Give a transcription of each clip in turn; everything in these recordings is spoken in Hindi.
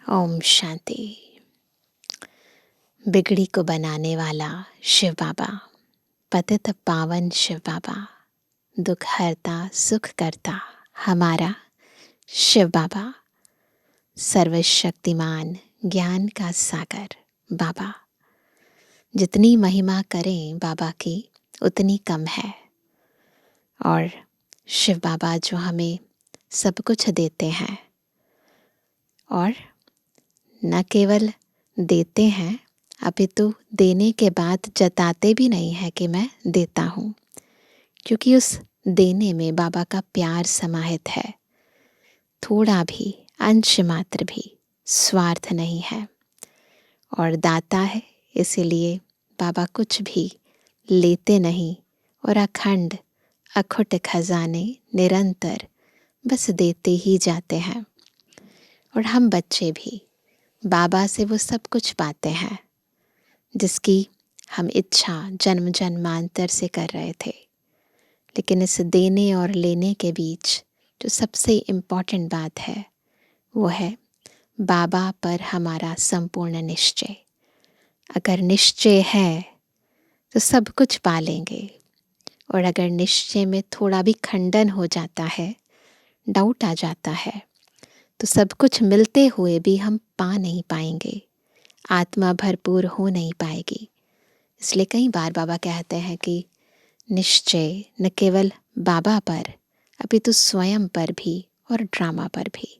ओम शांति। बिगड़ी को बनाने वाला शिव बाबा, पतित पावन शिव बाबा, दुख हरता सुख करता हमारा शिव बाबा, सर्वशक्तिमान ज्ञान का सागर बाबा। जितनी महिमा करें बाबा की उतनी कम है। और शिव बाबा जो हमें सब कुछ देते हैं, और न केवल देते हैं अपितु देने के बाद जताते भी नहीं है कि मैं देता हूँ, क्योंकि उस देने में बाबा का प्यार समाहित है। थोड़ा भी अंश मात्र भी स्वार्थ नहीं है और दाता है, इसीलिए बाबा कुछ भी लेते नहीं और अखंड अखुट खजाने निरंतर बस देते ही जाते हैं। और हम बच्चे भी बाबा से वो सब कुछ पाते हैं जिसकी हम इच्छा जन्म जन्मांतर से कर रहे थे। लेकिन इस देने और लेने के बीच जो सबसे इम्पॉर्टेंट बात है वो है बाबा पर हमारा संपूर्ण निश्चय। अगर निश्चय है तो सब कुछ पा लेंगे, और अगर निश्चय में थोड़ा भी खंडन हो जाता है, डाउट आ जाता है, तो सब कुछ मिलते हुए भी हम पा नहीं पाएंगे, आत्मा भरपूर हो नहीं पाएगी। इसलिए कई बार बाबा कहते हैं कि निश्चय न केवल बाबा पर अपितु स्वयं पर भी और ड्रामा पर भी।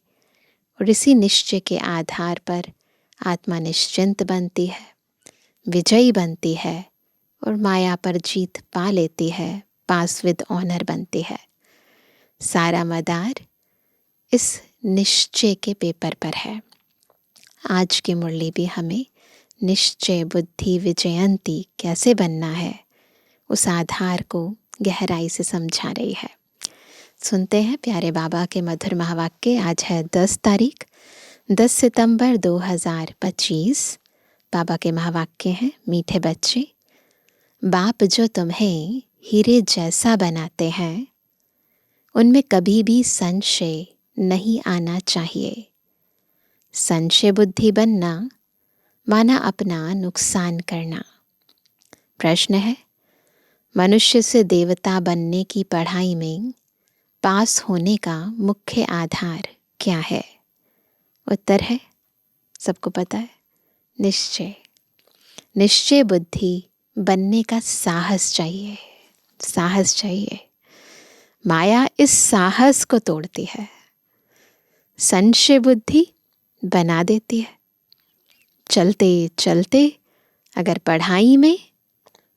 और इसी निश्चय के आधार पर आत्मा निश्चिंत बनती है, विजयी बनती है और माया पर जीत पा लेती है, पास विद ऑनर बनती है। सारा मदार इस निश्चय के पेपर पर है। आज की मुरली भी हमें निश्चय बुद्धि विजयंती कैसे बनना है उस आधार को गहराई से समझा रही है। सुनते हैं प्यारे बाबा के मधुर महावाक्य। आज है 10 सितंबर 2025। बाबा के महावाक्य हैं, मीठे बच्चे, बाप जो तुम्हें हीरे जैसा बनाते हैं उनमें कभी भी संशय नहीं आना चाहिए। संशय बुद्धि बनना माना अपना नुकसान करना। प्रश्न है, मनुष्य से देवता बनने की पढ़ाई में पास होने का मुख्य आधार क्या है? उत्तर है, सबको पता है, निश्चय। निश्चय बुद्धि बनने का साहस चाहिए, साहस चाहिए। माया इस साहस को तोड़ती है, संशय बुद्धि बना देती है। चलते चलते अगर पढ़ाई में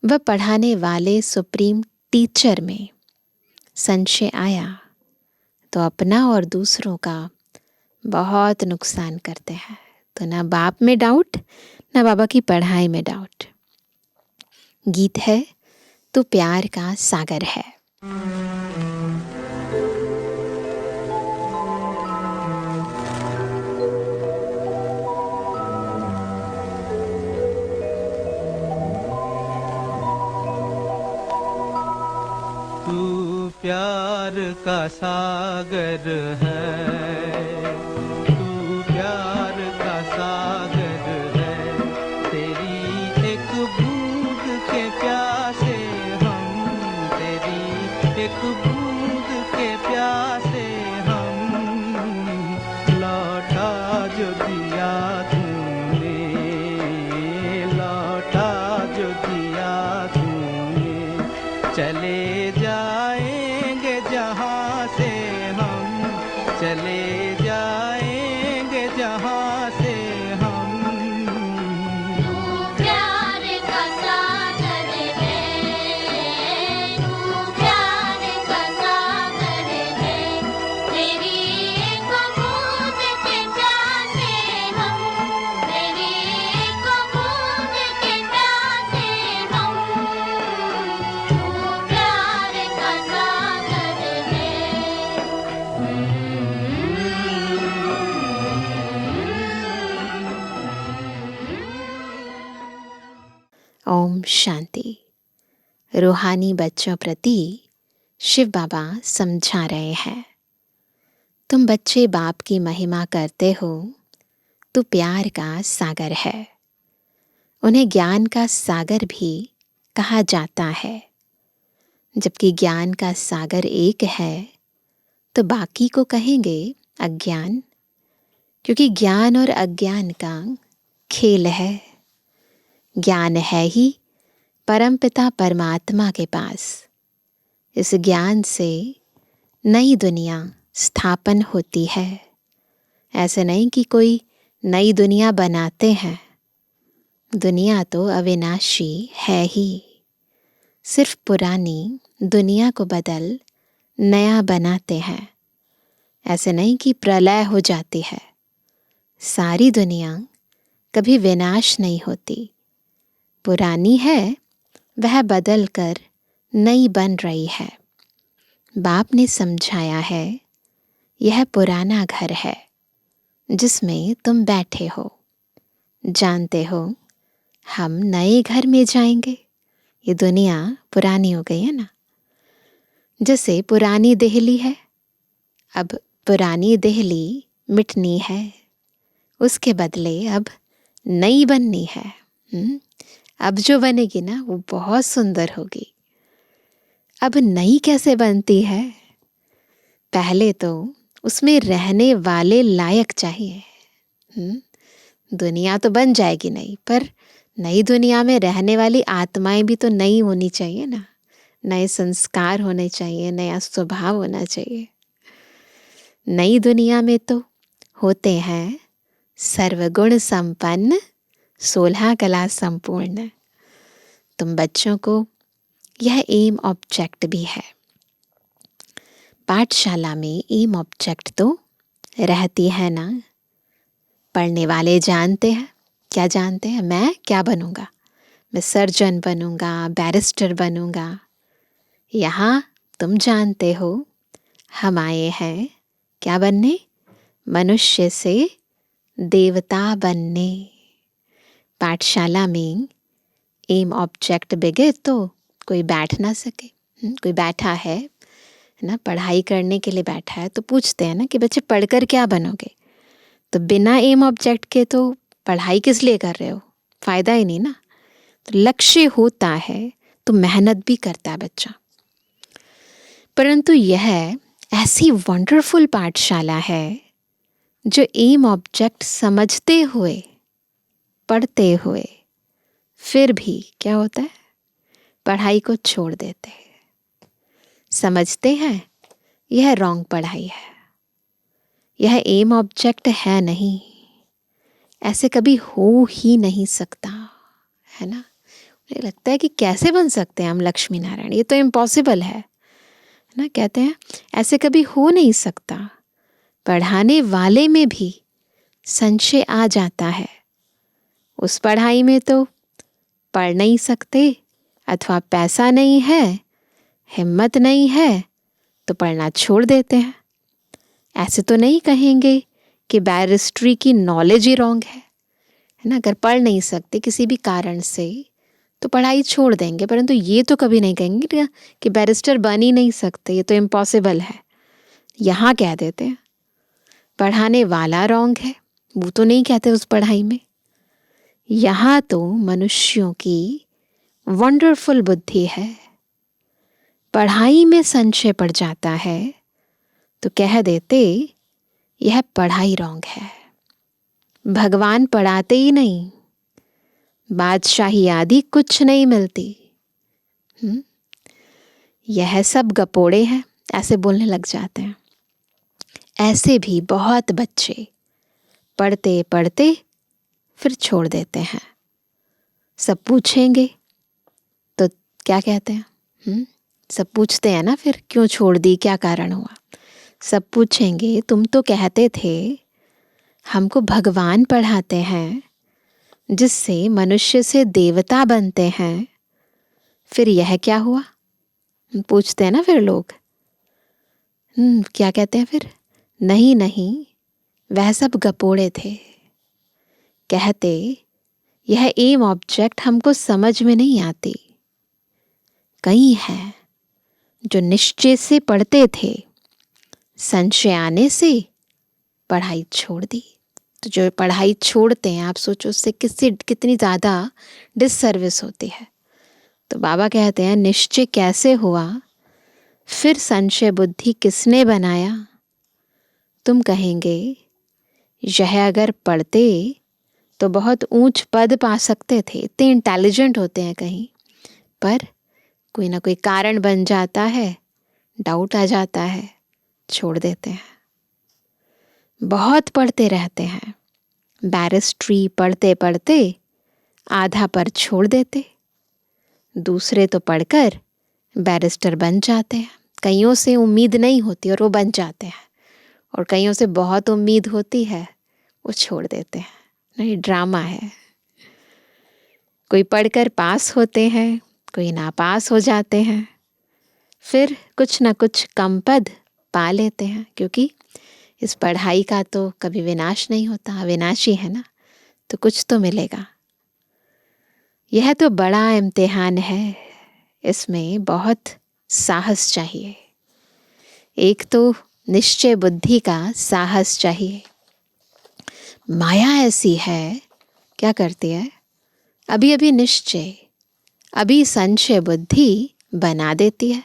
व पढ़ाने वाले सुप्रीम टीचर में संशय आया तो अपना और दूसरों का बहुत नुकसान करते हैं। तो ना बाप में डाउट, ना बाबा की पढ़ाई में डाउट। गीत है तो प्यार का सागर है। तू प्यार का सागर है, तू प्यार का सागर है। तेरी एक बूंद के प्यासे हम, तेरी एक बूंद के प्यासे हम। लौटा जो दिया तूने, लौटा जो दिया तूने। चले जाएंगे जहाँ से हम, चले जाएंगे जहाँ से हम। तू प्यार का सागर है, तू प्यार का सागर है। तेरी एक बूंद के प्यासे हम, तेरी एक बूंद के प्यासे हम। तू प्यार का सागर है। ओम शांति। रूहानी बच्चों प्रति शिव बाबा समझा रहे हैं, तुम बच्चे बाप की महिमा करते हो तू प्यार का सागर है। उन्हें ज्ञान का सागर भी कहा जाता है। जबकि ज्ञान का सागर एक है तो बाकी को कहेंगे अज्ञान, क्योंकि ज्ञान और अज्ञान का खेल है। ज्ञान है ही परमपिता परमात्मा के पास। इस ज्ञान से नई दुनिया स्थापन होती है। ऐसे नहीं कि कोई नई दुनिया बनाते हैं, दुनिया तो अविनाशी है ही। सिर्फ पुरानी दुनिया को बदल नया बनाते हैं। ऐसे नहीं कि प्रलय हो जाती है। सारी दुनिया कभी विनाश नहीं होती। पुरानी है वह बदल कर नई बन रही है। बाप ने समझाया है, यह पुराना घर है जिसमें तुम बैठे हो। जानते हो हम नए घर में जाएंगे। ये दुनिया पुरानी हो गई है ना। जैसे पुरानी दिल्ली है, अब पुरानी दिल्ली मिटनी है, उसके बदले अब नई बननी है। अब जो बनेगी ना वो बहुत सुंदर होगी। अब नई कैसे बनती है? पहले तो उसमें रहने वाले लायक चाहिए। दुनिया तो बन जाएगी नई, पर नई दुनिया में रहने वाली आत्माएं भी तो नई होनी चाहिए ना। नए संस्कार होने चाहिए, नया स्वभाव होना चाहिए। नई दुनिया में तो होते हैं सर्वगुण संपन्न, 16 कला संपूर्ण। तुम बच्चों को यह एम ऑब्जेक्ट भी है। पाठशाला में एम ऑब्जेक्ट तो रहती है ना। पढ़ने वाले जानते हैं, क्या जानते हैं? मैं क्या बनूंगा? मैं सर्जन बनूंगा, बैरिस्टर बनूंगा। यहाँ तुम जानते हो हम आए हैं क्या बनने? मनुष्य से देवता बनने। पाठशाला में एम ऑब्जेक्ट बिगे तो कोई बैठ ना सके। कोई बैठा है ना, पढ़ाई करने के लिए बैठा है, तो पूछते हैं ना कि बच्चे पढ़कर क्या बनोगे? तो बिना एम ऑब्जेक्ट के तो पढ़ाई किस लिए कर रहे हो? फायदा ही नहीं ना। तो लक्ष्य होता है तो मेहनत भी करता है बच्चा। परंतु यह ऐसी वंडरफुल पाठशाला है जो एम ऑब्जेक्ट समझते हुए, पढ़ते हुए, फिर भी क्या होता है? पढ़ाई को छोड़ देते हैं। समझते हैं यह रॉन्ग पढ़ाई है, यह एम ऑब्जेक्ट है नहीं, ऐसे कभी हो ही नहीं सकता, है ना। मुझे लगता है कि कैसे बन सकते हैं हम लक्ष्मी नारायण, ये तो इम्पॉसिबल है ना। कहते हैं ऐसे कभी हो नहीं सकता। पढ़ाने वाले में भी संशय आ जाता है। उस पढ़ाई में तो पढ़ नहीं सकते, अथवा पैसा नहीं है, हिम्मत नहीं है, तो पढ़ना छोड़ देते हैं। ऐसे तो नहीं कहेंगे कि बैरिस्ट्री की नॉलेज ही रॉन्ग है ना। अगर पढ़ नहीं सकते किसी भी कारण से तो पढ़ाई छोड़ देंगे, परंतु ये तो कभी नहीं कहेंगे कि बैरिस्टर बन ही नहीं सकते, ये तो इम्पॉसिबल है। यहाँ कह देते हैं पढ़ाने वाला रॉन्ग है, वो तो नहीं कहते उस पढ़ाई में। यहाँ तो मनुष्यों की वंडरफुल बुद्धि है। पढ़ाई में संशय पड़ जाता है तो कह देते यह पढ़ाई रॉन्ग है। भगवान पढ़ाते ही नहीं, बादशाही आदि कुछ नहीं मिलती। यह सब गपोड़े हैं, ऐसे बोलने लग जाते हैं। ऐसे भी बहुत बच्चे पढ़ते पढ़ते फिर छोड़ देते हैं। सब पूछेंगे तो क्या कहते हैं? सब पूछते हैं ना फिर क्यों छोड़ दी, क्या कारण हुआ। सब पूछेंगे तुम तो कहते थे हमको भगवान पढ़ाते हैं जिससे मनुष्य से देवता बनते हैं, फिर यह क्या हुआ? पूछते हैं ना फिर लोग। क्या कहते हैं फिर? नहीं नहीं, वह सब गपोड़े थे। कहते यह एम ऑब्जेक्ट हमको समझ में नहीं आती। कई हैं जो निश्चय से पढ़ते थे, संशय आने से पढ़ाई छोड़ दी। तो जो पढ़ाई छोड़ते हैं, आप सोचो उससे कितनी ज़्यादा डिससर्विस होती है। तो बाबा कहते हैं निश्चय कैसे हुआ, फिर संशय बुद्धि किसने बनाया। तुम कहेंगे यह अगर पढ़ते तो बहुत ऊंच पद पा सकते थे, इतने इंटेलिजेंट होते हैं कहीं, पर कोई ना कोई कारण बन जाता है, डाउट आ जाता है, छोड़ देते हैं। बहुत पढ़ते रहते हैं, बैरिस्ट्री पढ़ते पढ़ते आधा पर छोड़ देते। दूसरे तो पढ़कर बैरिस्टर बन जाते हैं, कईयों से उम्मीद नहीं होती और वो बन जाते हैं, और कईयों से बहुत उम्मीद होती है, वो छोड़ देते हैं। नहीं, ड्रामा है। कोई पढ़कर पास होते हैं, कोई नापास हो जाते हैं, फिर कुछ न कुछ कम पद पा लेते हैं, क्योंकि इस पढ़ाई का तो कभी विनाश नहीं होता, अविनाशी है ना, तो कुछ तो मिलेगा। यह तो बड़ा इम्तिहान है, इसमें बहुत साहस चाहिए। एक तो निश्चय बुद्धि का साहस चाहिए। माया ऐसी है, क्या करती है, अभी अभी निश्चय, अभी संशय बुद्धि बना देती है।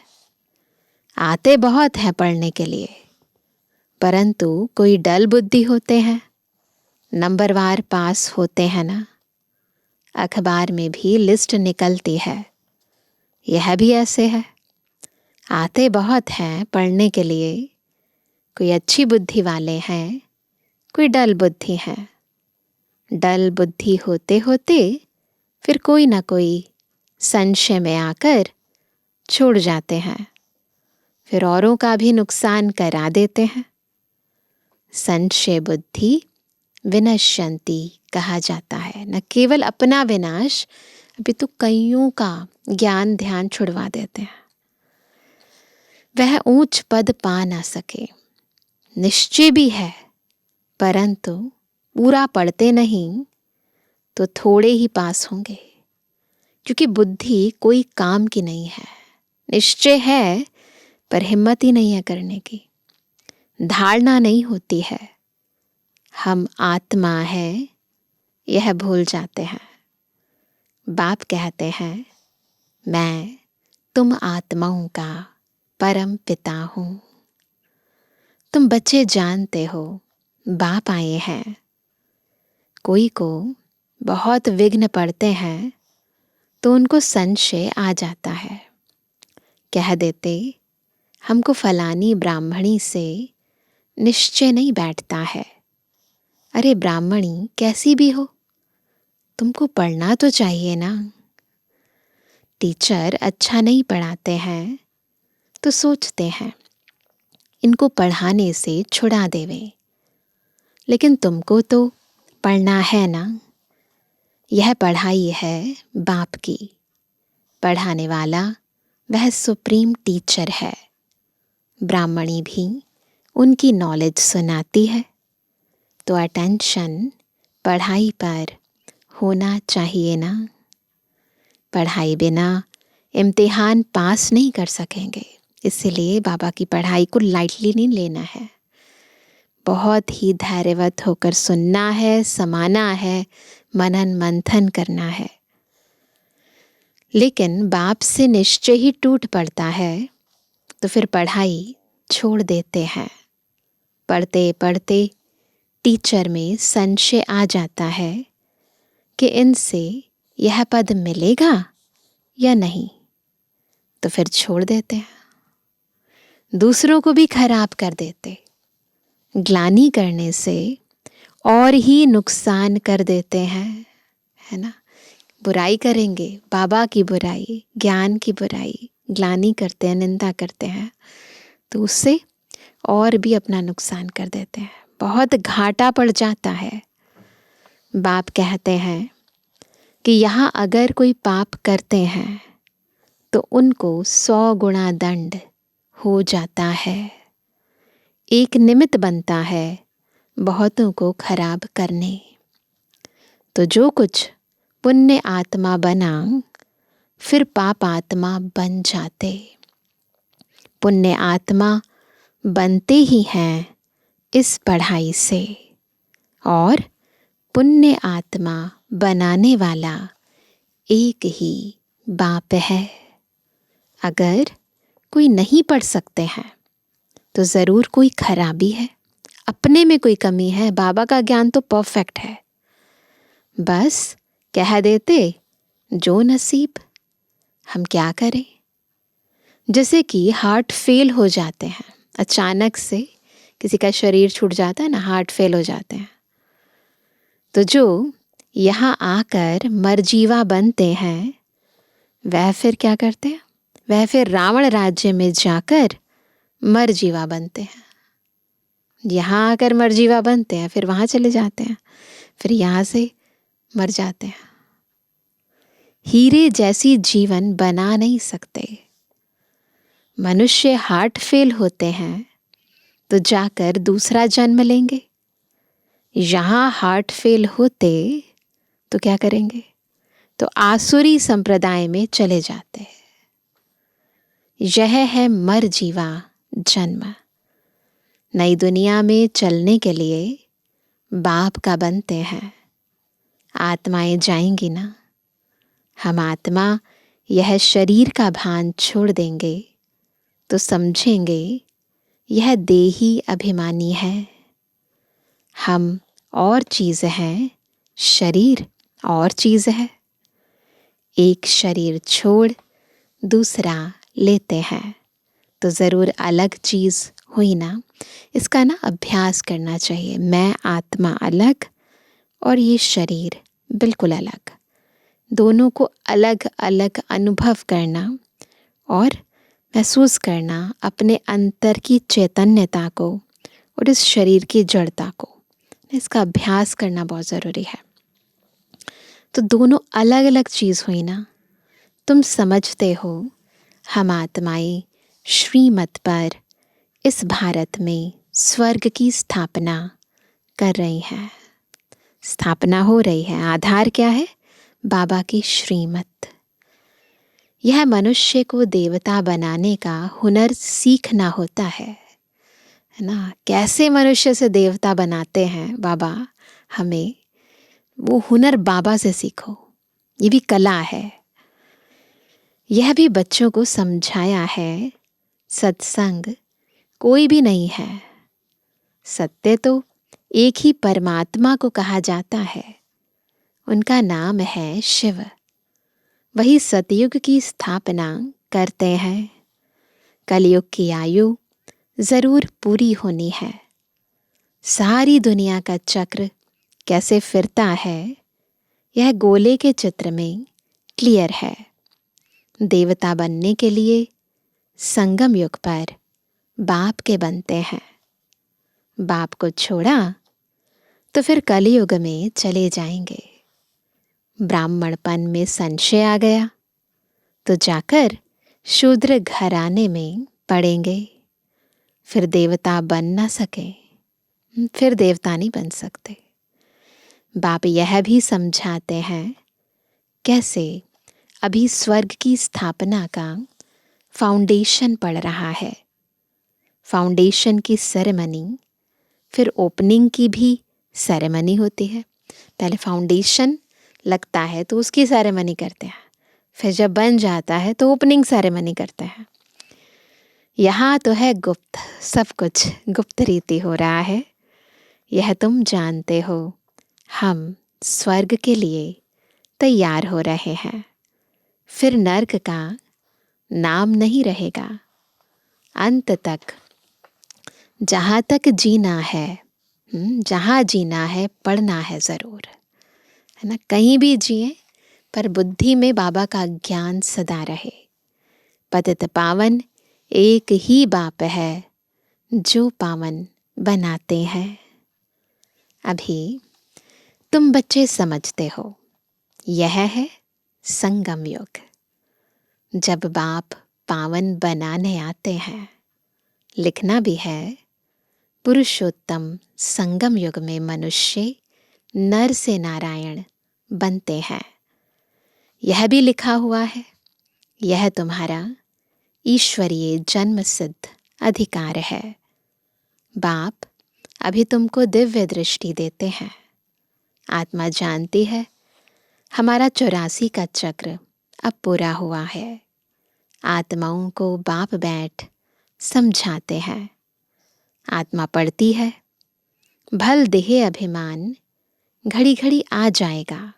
आते बहुत हैं पढ़ने के लिए, परंतु कोई डल बुद्धि होते हैं, नंबरवार पास होते हैं ना, अखबार में भी लिस्ट निकलती है। यह भी ऐसे है, आते बहुत हैं पढ़ने के लिए, कोई अच्छी बुद्धि वाले हैं, कोई डल बुद्धि है। डल बुद्धि होते होते फिर कोई ना कोई संशय में आकर छोड़ जाते हैं, फिर औरों का भी नुकसान करा देते हैं। संशय बुद्धि विनश्यन्ति कहा जाता है, न केवल अपना विनाश, अभी तो कईयों का ज्ञान ध्यान छुड़वा देते हैं। वह ऊंच पद पा ना सके, निश्चय भी है, परंतु पूरा पढ़ते नहीं तो थोड़े ही पास होंगे, क्योंकि बुद्धि कोई काम की नहीं है। निश्चय है पर हिम्मत ही नहीं है करने की, धारणा नहीं होती है। हम आत्मा है यह भूल जाते हैं। बाप कहते हैं मैं तुम आत्माओं का परम पिता हूँ। तुम बच्चे जानते हो बाप आए हैं। कोई को बहुत विघ्न पड़ते हैं तो उनको संशय आ जाता है, कह देते हमको फलानी ब्राह्मणी से निश्चय नहीं बैठता है। अरे ब्राह्मणी कैसी भी हो, तुमको पढ़ना तो चाहिए ना। टीचर अच्छा नहीं पढ़ाते हैं तो सोचते हैं इनको पढ़ाने से छुड़ा देवे, लेकिन तुमको तो पढ़ना है ना। यह पढ़ाई है बाप की, पढ़ाने वाला वह सुप्रीम टीचर है। ब्राह्मणी भी उनकी नॉलेज सुनाती है, तो अटेंशन पढ़ाई पर होना चाहिए ना। पढ़ाई बिना इम्तिहान पास नहीं कर सकेंगे, इसलिए बाबा की पढ़ाई को लाइटली नहीं लेना है। बहुत ही धैर्यवत होकर सुनना है, समाना है, मनन मंथन करना है। लेकिन बाप से निश्चय ही टूट पड़ता है तो फिर पढ़ाई छोड़ देते हैं। पढ़ते पढ़ते टीचर में संशय आ जाता है कि इनसे यह पद मिलेगा या नहीं, तो फिर छोड़ देते हैं। दूसरों को भी खराब कर देते, ग्लानि करने से और ही नुकसान कर देते हैं, है ना। बुराई करेंगे, बाबा की बुराई, ज्ञान की बुराई, ग्लानि करते हैं, निंदा करते हैं, तो उससे और भी अपना नुकसान कर देते हैं, बहुत घाटा पड़ जाता है। बाप कहते हैं कि यहाँ अगर कोई पाप करते हैं तो उनको 100 गुना दंड हो जाता है। एक निमित्त बनता है बहुतों को खराब करने। तो जो कुछ पुण्य आत्मा बना फिर पाप आत्मा बन जाते। पुण्य आत्मा बनते ही हैं इस पढ़ाई से, और पुण्य आत्मा बनाने वाला एक ही बाप है। अगर कोई नहीं पढ़ सकते हैं तो ज़रूर कोई खराबी है, अपने में कोई कमी है। बाबा का ज्ञान तो परफेक्ट है, बस कह देते जो नसीब। हम क्या करें? जैसे कि हार्ट फेल हो जाते हैं, अचानक से किसी का शरीर छूट जाता है ना, हार्ट फेल हो जाते हैं। तो जो यहाँ आकर मरजीवा बनते हैं वह फिर क्या करते हैं? वह फिर रावण राज्य में जाकर मरजीवा बनते हैं। यहाँ आकर मरजीवा बनते हैं, फिर वहाँ चले जाते हैं, फिर यहाँ से मर जाते हैं। हीरे जैसी जीवन बना नहीं सकते। मनुष्य हार्ट फेल होते हैं तो जाकर दूसरा जन्म लेंगे। यहाँ हार्ट फेल होते तो क्या करेंगे? तो आसुरी संप्रदाय में चले जाते हैं। यह है मरजीवा जन्म। नई दुनिया में चलने के लिए बाप का बनते हैं। आत्माएं जाएंगी ना। हम आत्मा यह शरीर का भान छोड़ देंगे तो समझेंगे यह देही अभिमानी है। हम और चीज़ हैं, शरीर और चीज़ है। एक शरीर छोड़ दूसरा लेते हैं तो ज़रूर अलग चीज़ हुई ना। इसका ना अभ्यास करना चाहिए। मैं आत्मा अलग और ये शरीर बिल्कुल अलग, दोनों को अलग अलग अनुभव करना और महसूस करना अपने अंतर की चैतन्यता को और इस शरीर की जड़ता को। इसका अभ्यास करना बहुत ज़रूरी है। तो दोनों अलग अलग चीज़ हुई ना। तुम समझते हो हम आत्माएं श्रीमत पर इस भारत में स्वर्ग की स्थापना कर रही हैं। स्थापना हो रही है। आधार क्या है? बाबा की श्रीमत। यह मनुष्य को देवता बनाने का हुनर सीखना होता है ना। कैसे मनुष्य से देवता बनाते हैं बाबा, हमें वो हुनर बाबा से सीखो। ये भी कला है। यह भी बच्चों को समझाया है। सत्संग कोई भी नहीं है। सत्य तो एक ही परमात्मा को कहा जाता है। उनका नाम है शिव। वही सतयुग की स्थापना करते हैं। कलयुग की आयु ज़रूर पूरी होनी है। सारी दुनिया का चक्र कैसे फिरता है यह गोले के चित्र में क्लियर है। देवता बनने के लिए संगम युग पर बाप के बनते हैं। बाप को छोड़ा तो फिर कलयुग में चले जाएंगे। ब्राह्मणपन में संशय आ गया तो जाकर शूद्र घराने में पड़ेंगे। फिर देवता बन ना सके, फिर देवता नहीं बन सकते। बाप यह भी समझाते हैं कैसे अभी स्वर्ग की स्थापना का फाउंडेशन पड़ रहा है। फाउंडेशन की सेरेमनी, फिर ओपनिंग की भी सेरेमनी होती है। पहले फाउंडेशन लगता है तो उसकी सेरेमनी करते हैं, फिर जब बन जाता है तो ओपनिंग सेरेमनी करते हैं। यहाँ तो है गुप्त, सब कुछ गुप्त रीति हो रहा है। यह तुम जानते हो। हम स्वर्ग के लिए तैयार हो रहे हैं। फिर नर्क का नाम नहीं रहेगा। अंत तक जहाँ तक जीना है, जहाँ जीना है पढ़ना है ज़रूर, है ना। कहीं भी जिए पर बुद्धि में बाबा का ज्ञान सदा रहे। पतित पावन एक ही बाप है जो पावन बनाते हैं। अभी तुम बच्चे समझते हो यह है संगम युग। जब बाप पावन बनाने आते हैं। लिखना भी है पुरुषोत्तम संगम युग में मनुष्य नर से नारायण बनते हैं। यह भी लिखा हुआ है। यह तुम्हारा ईश्वरीय जन्म सिद्ध अधिकार है। बाप अभी तुमको दिव्य दृष्टि देते हैं। आत्मा जानती है हमारा 84 का चक्र अब पूरा हुआ है। आत्माओं को बाप बैठ समझाते हैं। आत्मा पढ़ती है, भल देह अभिमान घड़ी घड़ी आ जाएगा,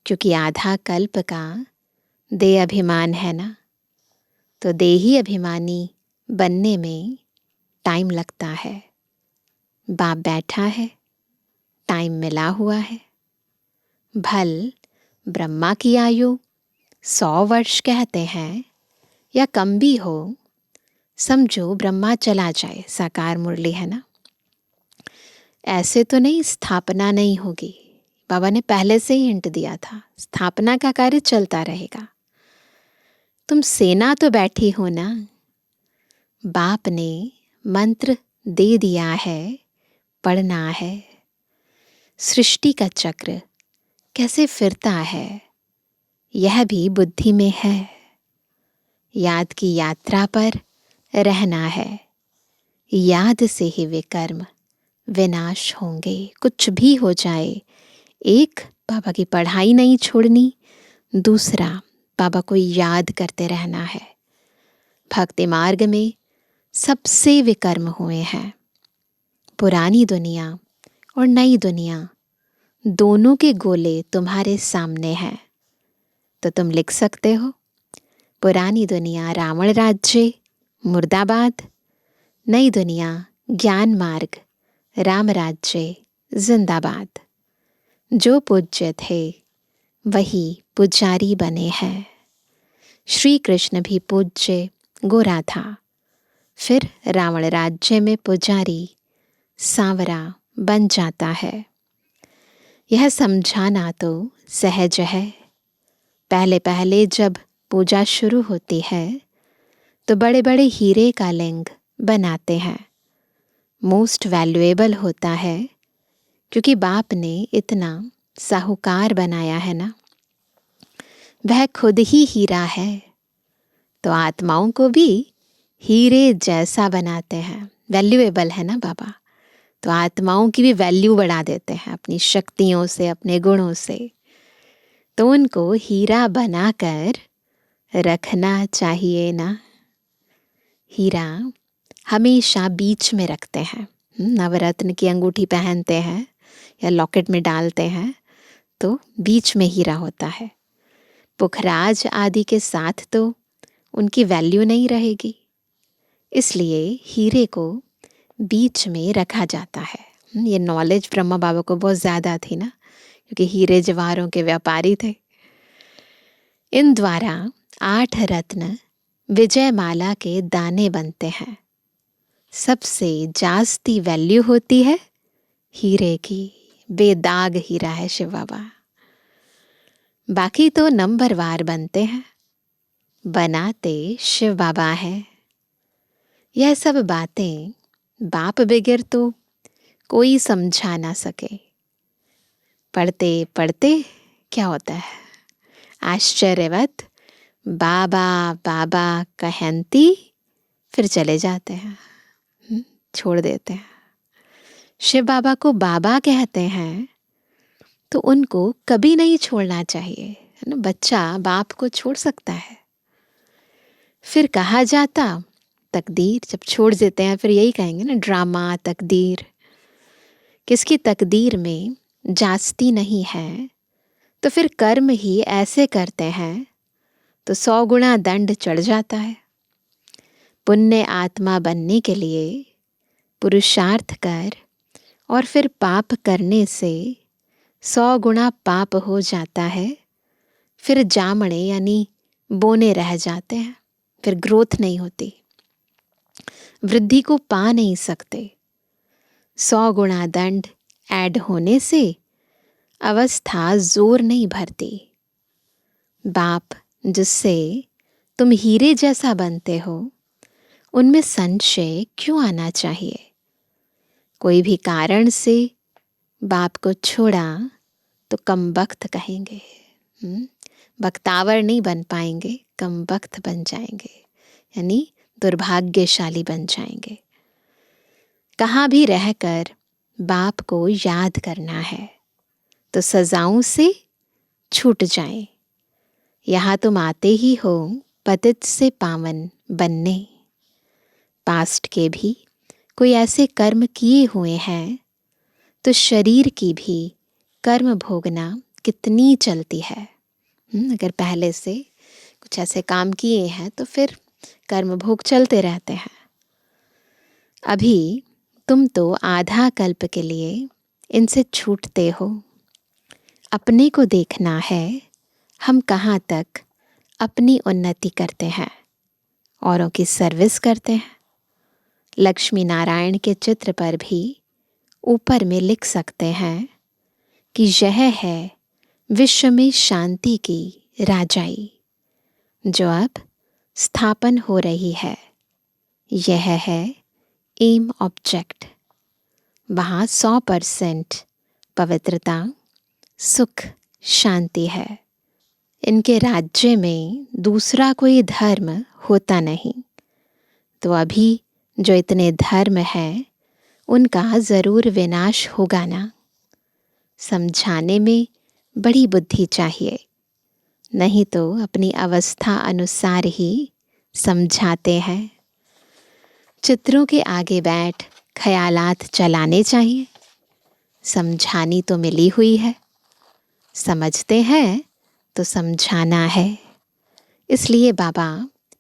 क्योंकि आधा कल्प का देह अभिमान है ना, तो देही अभिमानी बनने में टाइम लगता है। बाप बैठा है, टाइम मिला हुआ है। भल ब्रह्मा की आयु 100 वर्ष कहते हैं या कम भी हो, समझो ब्रह्मा चला जाए, साकार मुरली है ना, ऐसे तो नहीं स्थापना नहीं होगी। बाबा ने पहले से ही हिंट दिया था, स्थापना का कार्य चलता रहेगा। तुम सेना तो बैठी हो ना, बाप ने मंत्र दे दिया है, पढ़ना है। सृष्टि का चक्र कैसे फिरता है, यह भी बुद्धि में है। याद की यात्रा पर रहना है, याद से ही वे कर्म विनाश होंगे। कुछ भी हो जाए, एक बाबा की पढ़ाई नहीं छोड़नी, दूसरा बाबा को याद करते रहना है। भक्ति मार्ग में सबसे विकर्म हुए हैं। पुरानी दुनिया और नई दुनिया दोनों के गोले तुम्हारे सामने हैं, तो तुम लिख सकते हो, पुरानी दुनिया रावण राज्य मुर्दाबाद, नई दुनिया ज्ञान मार्ग राम राज्य जिंदाबाद। जो पूज्य थे वही पुजारी बने हैं। श्री कृष्ण भी पूज्य गोरा था, फिर रावण राज्य में पुजारी सांवरा बन जाता है। यह समझाना तो सहज है। पहले पहले जब पूजा शुरू होती है तो बड़े बड़े हीरे का लिंग बनाते हैं। मोस्ट वैल्यूएबल होता है, क्योंकि बाप ने इतना साहूकार बनाया है ना, वह खुद ही हीरा है, तो आत्माओं को भी हीरे जैसा बनाते हैं। वैल्यूएबल है ना बाबा, तो आत्माओं की भी वैल्यू बढ़ा देते हैं अपनी शक्तियों से, अपने गुणों से। तो उनको हीरा बनाकर रखना चाहिए ना। हीरा हमेशा बीच में रखते हैं। नवरत्न की अंगूठी पहनते हैं या लॉकेट में डालते हैं, तो बीच में हीरा होता है। पुखराज आदि के साथ तो उनकी वैल्यू नहीं रहेगी, इसलिए हीरे को बीच में रखा जाता है। ये नॉलेज ब्रह्मा बाबा को बहुत ज़्यादा थी ना, क्योंकि हीरे जवाहरों के व्यापारी थे। इन द्वारा 8 रत्न विजय माला के दाने बनते हैं। सबसे जास्ती वैल्यू होती है हीरे की। बेदाग हीरा है शिव बाबा। बाकी तो नंबरवार बनते हैं, बनाते शिव बाबा है। यह सब बातें बाप बगैर तो कोई समझा ना सके। पढ़ते पढ़ते क्या होता है, आश्चर्यवत बाबा बाबा कहती फिर चले जाते हैं, छोड़ देते हैं। शिव बाबा को बाबा कहते हैं, तो उनको कभी नहीं छोड़ना चाहिए, है ना। बच्चा बाप को छोड़ सकता है, फिर कहा जाता तकदीर। जब छोड़ देते हैं फिर यही कहेंगे ना, ड्रामा तकदीर। किसकी तकदीर में जास्ती नहीं है, तो फिर कर्म ही ऐसे करते हैं तो 100 गुना दंड चढ़ जाता है। पुण्य आत्मा बनने के लिए पुरुषार्थ कर और फिर पाप करने से 100 गुना पाप हो जाता है। फिर जामड़े यानी बोने रह जाते हैं, फिर ग्रोथ नहीं होती, वृद्धि को पा नहीं सकते। 100 गुना दंड ऐड होने से अवस्था जोर नहीं भरती। बाप जिससे तुम हीरे जैसा बनते हो, उनमें संशय क्यों आना चाहिए। कोई भी कारण से बाप को छोड़ा तो कम वक्त कहेंगे, बख्तावर नहीं बन पाएंगे, कम वक्त बन जाएंगे, यानी दुर्भाग्यशाली बन जाएंगे। कहाँ भी रहकर बाप को याद करना है तो सजाओं से छूट जाएं। यहाँ तुम आते ही हो पतित से पावन बनने। पास्ट के भी कोई ऐसे कर्म किए हुए हैं तो शरीर की भी कर्म भोगना कितनी चलती है। अगर पहले से कुछ ऐसे काम किए हैं तो फिर कर्म भोग चलते रहते हैं। अभी तुम तो आधा कल्प के लिए इनसे छूटते हो। अपने को देखना है हम कहाँ तक अपनी उन्नति करते हैं, औरों की सर्विस करते हैं। लक्ष्मी नारायण के चित्र पर भी ऊपर में लिख सकते हैं कि यह है विश्व में शांति की राजाई जो अब स्थापन हो रही है। यह है एम ऑब्जेक्ट। वहाँ 100% पवित्रता, सुख, शांति है। इनके राज्य में दूसरा कोई धर्म होता नहीं। तो अभी जो इतने धर्म हैं उनका ज़रूर विनाश होगा ना। समझाने में बड़ी बुद्धि चाहिए, नहीं तो अपनी अवस्था अनुसार ही समझाते हैं। चित्रों के आगे बैठ ख्यालात चलाने चाहिए। समझानी तो मिली हुई है, समझते हैं तो समझाना है। इसलिए बाबा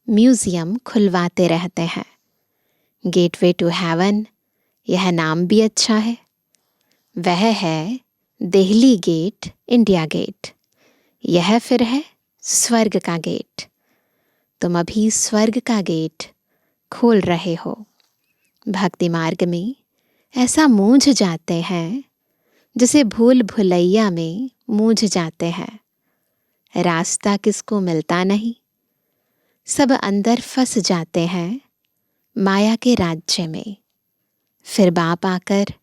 म्यूज़ियम खुलवाते रहते हैं। गेटवे टू हेवन, यह नाम भी अच्छा है। वह है दिल्ली गेट, इंडिया गेट। यह फिर है स्वर्ग का गेट। तुम अभी स्वर्ग का गेट खोल रहे हो। भक्ति मार्ग में ऐसा मूझ जाते हैं जैसे भूल भुलैया में मूझ जाते हैं। रास्ता किसको मिलता नहीं। सब अंदर फंस जाते हैं माया के राज्य में। फिर बाप आकर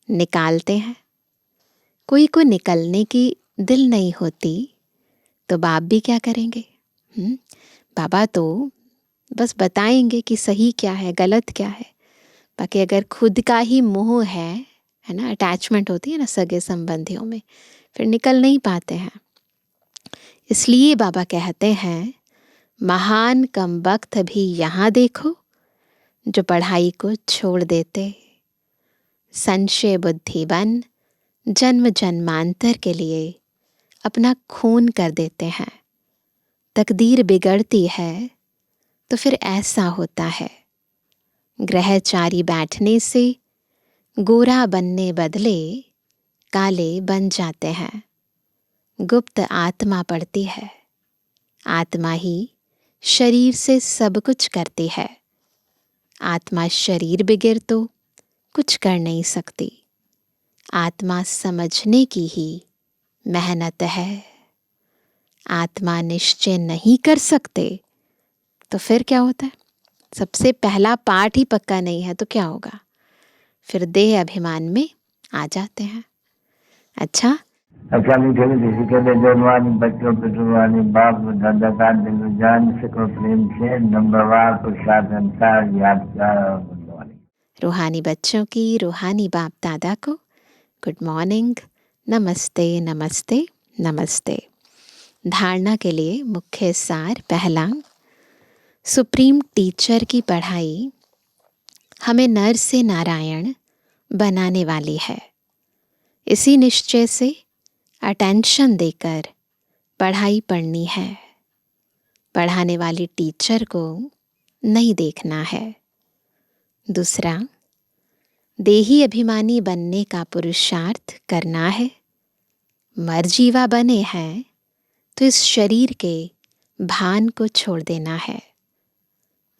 निकालते हैं। कोई को निकलने की दिल नहीं होती तो बाप भी क्या करेंगे। बाबा तो बस बताएंगे कि सही क्या है, गलत क्या है। बाकी अगर खुद का ही मोह है ना, अटैचमेंट होती है ना सगे संबंधियों में, फिर निकल नहीं पाते हैं। इसलिए बाबा कहते हैं महान कम वक्त भी यहाँ देखो जो पढ़ाई को छोड़ देते। संशय बुद्धि बन जन्म जन्मांतर के लिए अपना खून कर देते हैं। तकदीर बिगड़ती है तो फिर ऐसा होता है। ग्रहचारी बैठने से गोरा बनने बदले काले बन जाते हैं। गुप्त आत्मा पड़ती है। आत्मा ही शरीर से सब कुछ करती है। आत्मा शरीर बिगिर तो कुछ कर नहीं सकती। आत्मा समझने की ही मेहनत है। आत्मा निश्चय नहीं कर सकते तो फिर क्या होता है। सबसे पहला पाठ ही पक्का नहीं है तो क्या होगा। फिर देह अभिमान में आ जाते हैं। अच्छा मीठे मीठे के बेजवानी बच्चों पे जुबानी बाप दादा का दिल जान से को प्रेम से नंबरवार प्रसाद अंसार याद कर। रूहानी बच्चों की रूहानी बाप दादा को गुड मॉर्निंग, नमस्ते नमस्ते नमस्ते। धारणा के लिए मुख्य सार पहला, सुप्रीम टीचर की पढ़ाई हमें नर से नारायण बनाने वाली है। इसी निश्चय से अटेंशन देकर पढ़ाई पढ़नी है। पढ़ाने वाली टीचर को नहीं देखना है। दूसरा, देही अभिमानी बनने का पुरुषार्थ करना है। मरजीवा बने हैं तो इस शरीर के भान को छोड़ देना है।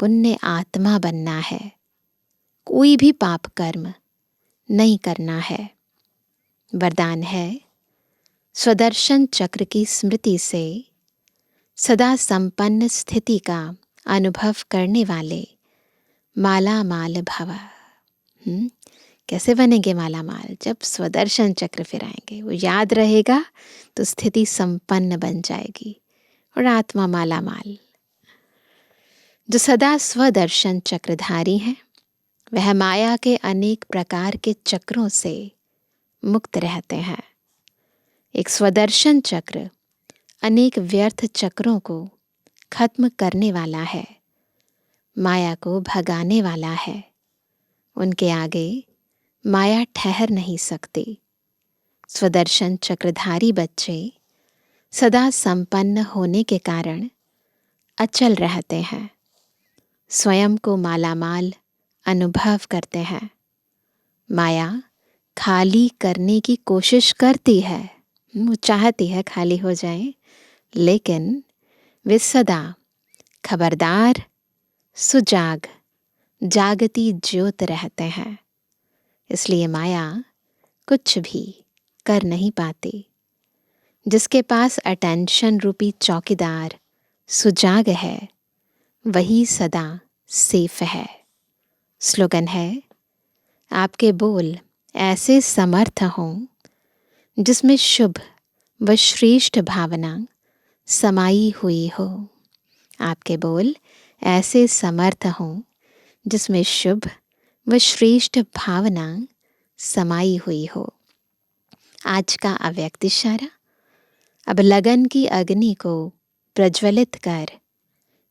पुण्य आत्मा बनना है। कोई भी पाप कर्म नहीं करना है। वरदान है स्वदर्शन चक्र की स्मृति से सदा संपन्न स्थिति का अनुभव करने वाले माला माल भव। कैसे बनेंगे माला माल? जब स्वदर्शन चक्र फिराएंगे, वो याद रहेगा तो स्थिति संपन्न बन जाएगी और आत्मा माला माल। जो सदा स्वदर्शन चक्रधारी हैं वह माया के अनेक प्रकार के चक्रों से मुक्त रहते हैं। एक स्वदर्शन चक्र अनेक व्यर्थ चक्रों को खत्म करने वाला है, माया को भगाने वाला है। उनके आगे माया ठहर नहीं सकती। स्वदर्शन चक्रधारी बच्चे सदा संपन्न होने के कारण अचल रहते हैं, स्वयं को मालामाल अनुभव करते हैं। माया खाली करने की कोशिश करती है, वो चाहती है खाली हो जाए, लेकिन वे सदा खबरदार, सुजाग, जागती ज्योत रहते हैं। इसलिए माया कुछ भी कर नहीं पाती। जिसके पास अटेंशन रूपी चौकीदार सुजाग है, वही सदा सेफ है। स्लोगन है, आपके बोल ऐसे समर्थ हों जिसमें शुभ व श्रेष्ठ भावना समाई हुई हो। आपके बोल ऐसे समर्थ हों जिसमें शुभ व श्रेष्ठ भावना समाई हुई हो। आज का अव्यक्त इशारा, अब लगन की अग्नि को प्रज्वलित कर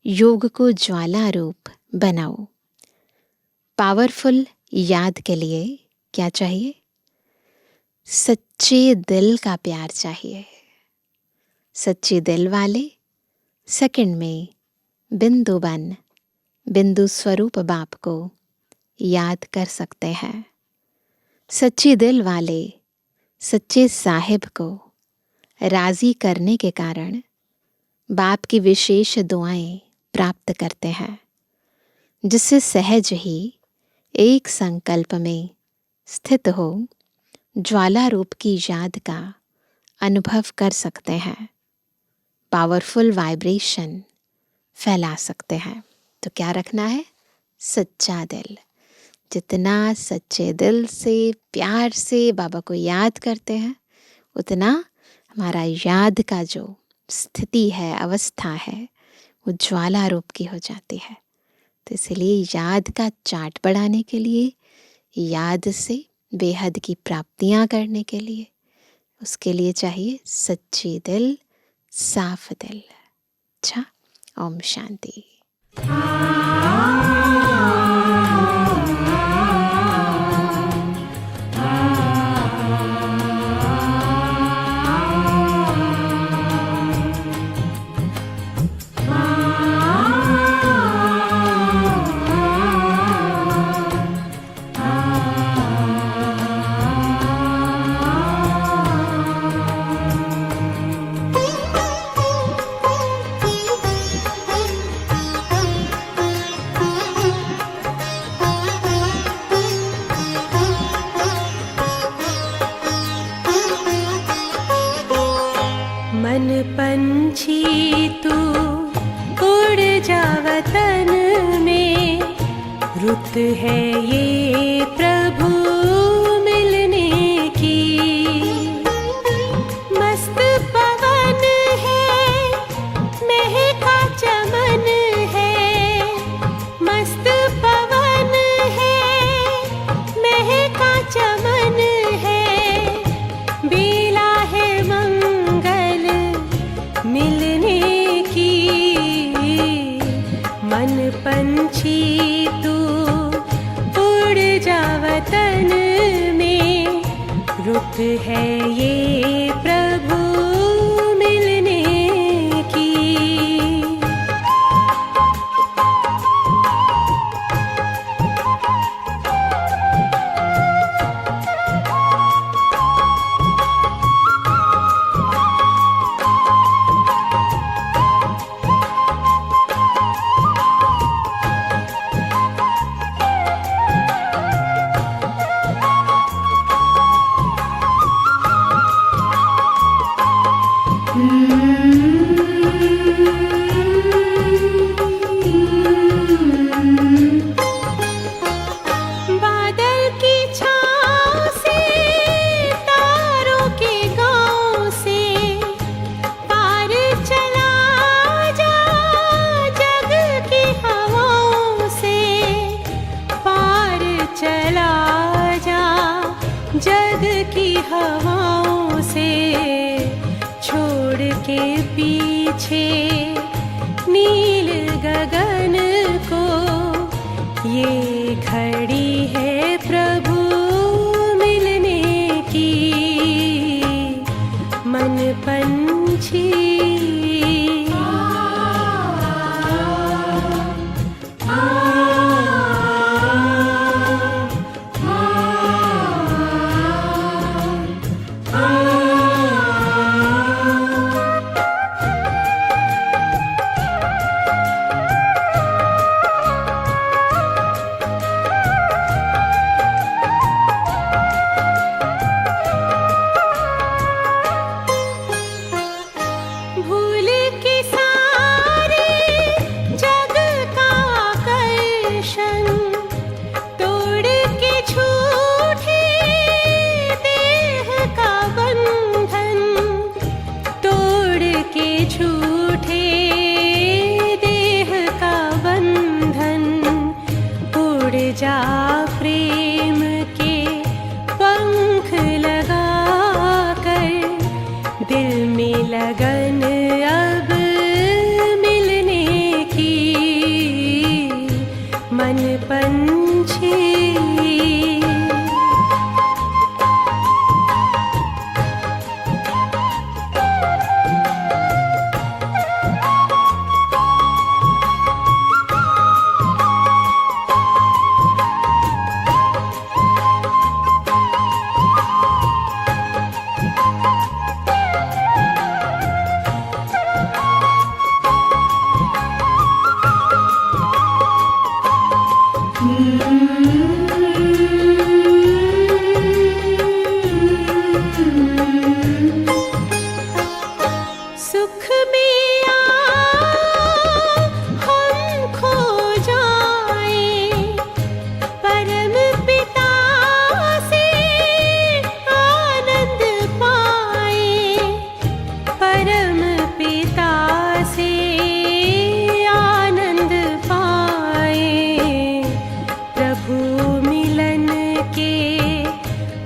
योग को ज्वाला रूप बनाओ। पावरफुल याद के लिए क्या चाहिए? सच्चे दिल का प्यार चाहिए। सच्चे दिल वाले सेकंड में बिंदु बन बिंदु स्वरूप बाप को याद कर सकते हैं। सच्चे दिल वाले सच्चे साहिब को राजी करने के कारण बाप की विशेष दुआएं प्राप्त करते हैं, जिससे सहज ही एक संकल्प में स्थित हो ज्वाला रूप की याद का अनुभव कर सकते हैं, पावरफुल वाइब्रेशन फैला सकते हैं। तो क्या रखना है? सच्चा दिल। जितना सच्चे दिल से प्यार से बाबा को याद करते हैं, उतना हमारा याद का जो स्थिति है, अवस्था है, वो ज्वाला रूप की हो जाती है। तो इसलिए याद का चार्ट बढ़ाने के लिए, याद से बेहद की प्राप्तियां करने के लिए, उसके लिए चाहिए सच्ची दिल, साफ दिल। अच्छा, ओम शांति। मन पंछी तू उड़ जा वतन में, रुत है ये प्रभु मिलने की। मस्त पवन है, महका चमन है, मस्त पवन है, महका चमन है, बेला है मंगल मिलने की। मन पंछी तू उड़ जा वतन में, रुत है ये प्रभु मिलने की। की हवाओं से छोड़ के पीछे नील गगन को, ये घड़ी है प्रभु मिलने की। मन पंछी भूल के सारे जग का आकर्षण, तोड़ के झूठे देह का बंधन, तोड़ के झूठे देह का बंधन, उड़ जा प्रेम के पंख लगा कर, दिल में लगन अब मिलने की। मन पंछी सुख में हम खो जाए, परम पिता से आनंद पाए, परम पिता से आनंद पाए। प्रभु मिलन के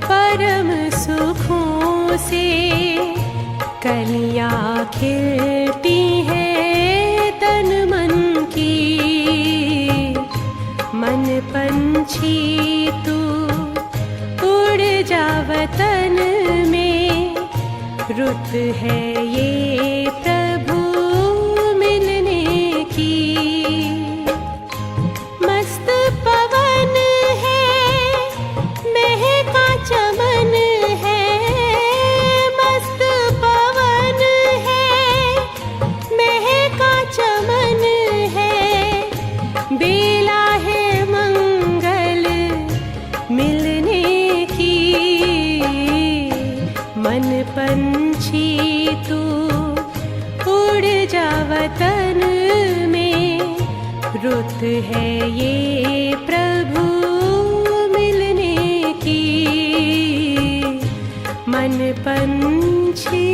परम सुखों से कलियां खिलती हैं तन मन की। मन पंछी तू उड़ जा वतन में, रुत है ये प्रभु मिलने की। मस्त पवन है महका चमन है, मस्त पवन है महका चमन है, बेला है मंगल मिलने की। मन पंछी तू उड़ जा वतन में, रुत है ये प्रभु मिलने की। मन पंछी